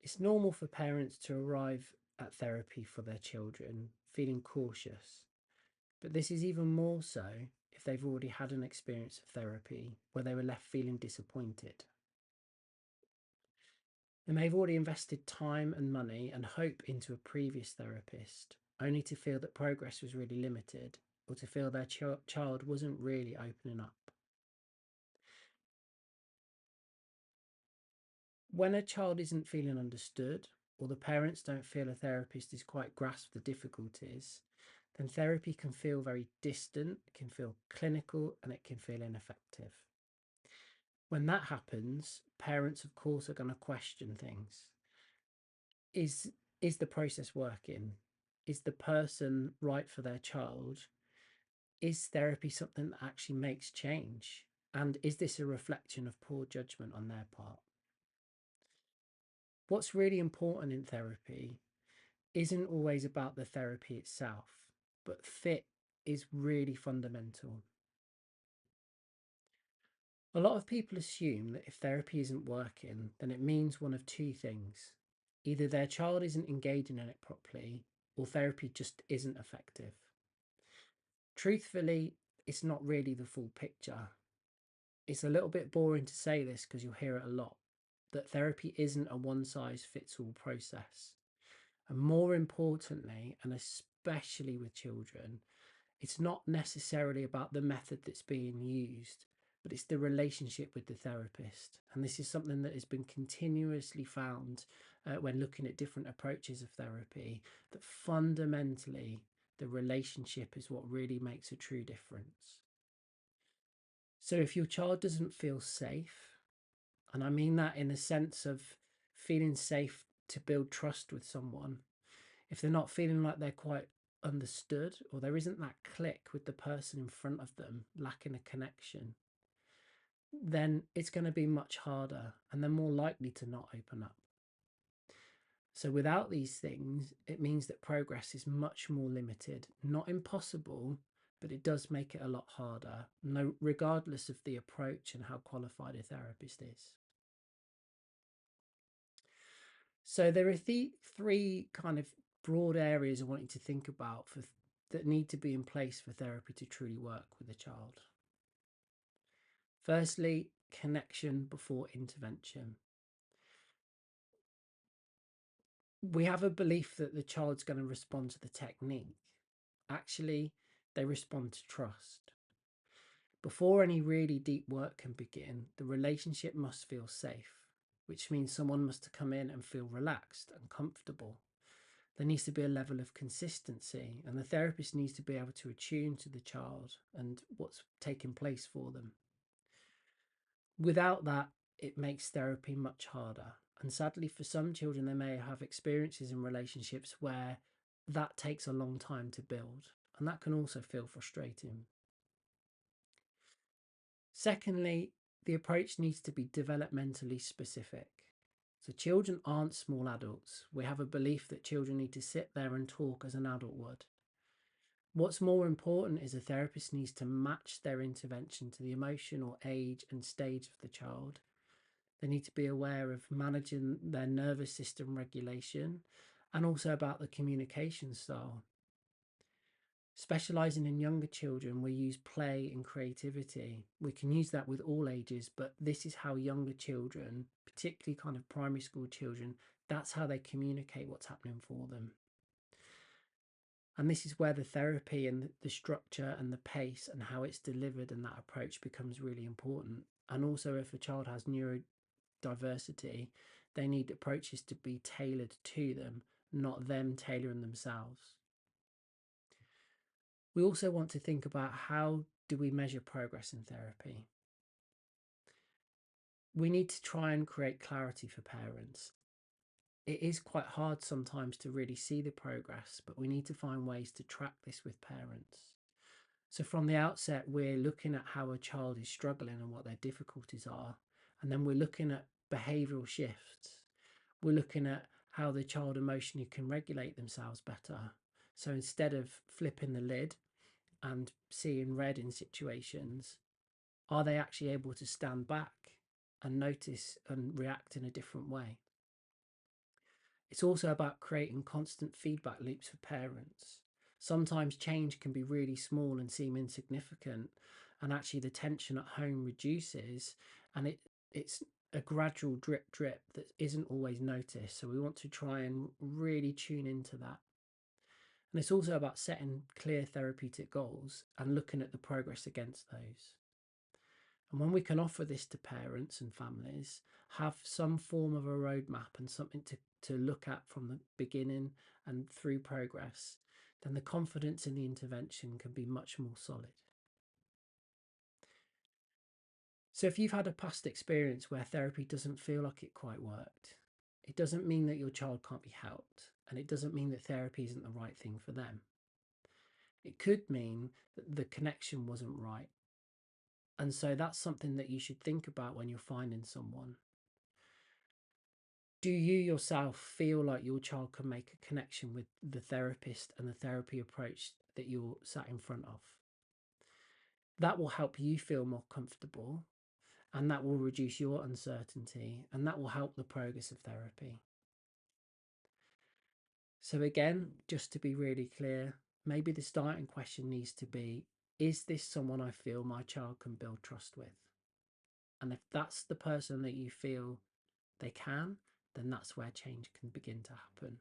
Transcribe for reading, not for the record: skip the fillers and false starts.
It's normal for parents to arrive at therapy for their children feeling cautious, but this is even more so if they've already had an experience of therapy where they were left feeling disappointed. They may have already invested time and money and hope into a previous therapist, only to feel that progress was really limited or to feel their child wasn't really opening up. When a child isn't feeling understood, or the parents don't feel a therapist is quite grasp the difficulties, then therapy can feel very distant, it can feel clinical, and it can feel ineffective. When that happens, parents, of course, are going to question things. Is is the process working? Is the person right for their child? Is therapy something that actually makes change? And is this a reflection of poor judgment on their part? What's really important in therapy isn't always about the therapy itself, but fit is really fundamental. A lot of people assume that if therapy isn't working, then it means one of two things. Either their child isn't engaging in it properly, or therapy just isn't effective. Truthfully, it's not really the full picture. It's a little bit boring to say this because you'll hear it a lot, that therapy isn't a one size fits all process. And more importantly, and especially with children, it's not necessarily about the method that's being used, but it's the relationship with the therapist. And this is something that has been continuously found when looking at different approaches of therapy, that fundamentally the relationship is what really makes a true difference. So if your child doesn't feel safe, and I mean that in the sense of feeling safe to build trust with someone, if they're not feeling like they're quite understood, or there isn't that click with the person in front of them, lacking a connection, then it's going to be much harder and they're more likely to not open up. So without these things, it means that progress is much more limited, not impossible, but it does make it a lot harder, no, regardless of the approach and how qualified a therapist is. So there are three kind of broad areas I want you to think about that need to be in place for therapy to truly work with a child. Firstly, connection before intervention. We have a belief that the child's going to respond to the technique. Actually, they respond to trust. Before any really deep work can begin, the relationship must feel safe, which means someone must come in and feel relaxed and comfortable. There needs to be a level of consistency, and the therapist needs to be able to attune to the child and what's taking place for them. Without that, it makes therapy much harder. And sadly, for some children, they may have experiences in relationships where that takes a long time to build, and that can also feel frustrating. Secondly, the approach needs to be developmentally specific. So, children aren't small adults. We have a belief that children need to sit there and talk as an adult would. What's more important is a therapist needs to match their intervention to the emotional age and stage of the child. They need to be aware of managing their nervous system regulation and also about the communication style. Specialising in younger children, we use play and creativity. We can use that with all ages, but this is how younger children, particularly kind of primary school children, that's how they communicate what's happening for them. And this is where the therapy and the structure and the pace and how it's delivered and that approach becomes really important. And also, if a child has neurodiversity, they need approaches to be tailored to them, not them tailoring themselves. We also want to think about how do we measure progress in therapy. We need to try and create clarity for parents. It is quite hard sometimes to really see the progress, but we need to find ways to track this with parents. So from the outset, we're looking at how a child is struggling and what their difficulties are. And then we're looking at behavioural shifts. We're looking at how the child emotionally can regulate themselves better. So instead of flipping the lid and seeing red in situations, are they actually able to stand back and notice and react in a different way? It's also about creating constant feedback loops for parents. Sometimes change can be really small and seem insignificant, and actually the tension at home reduces, and it's a gradual drip that isn't always noticed. So we want to try and really tune into that. And it's also about setting clear therapeutic goals and looking at the progress against those. And when we can offer this to parents and families, have some form of a roadmap and something to look at from the beginning and through progress, then the confidence in the intervention can be much more solid. So if you've had a past experience where therapy doesn't feel like it quite worked, it doesn't mean that your child can't be helped, and it doesn't mean that therapy isn't the right thing for them. It could mean that the connection wasn't right. And so that's something that you should think about when you're finding someone. Do you yourself feel like your child can make a connection with the therapist and the therapy approach that you're sat in front of? That will help you feel more comfortable, and that will reduce your uncertainty, and that will help the progress of therapy. So, again, just to be really clear, maybe the starting question needs to be, is this someone I feel my child can build trust with? And if that's the person that you feel they can, then that's where change can begin to happen.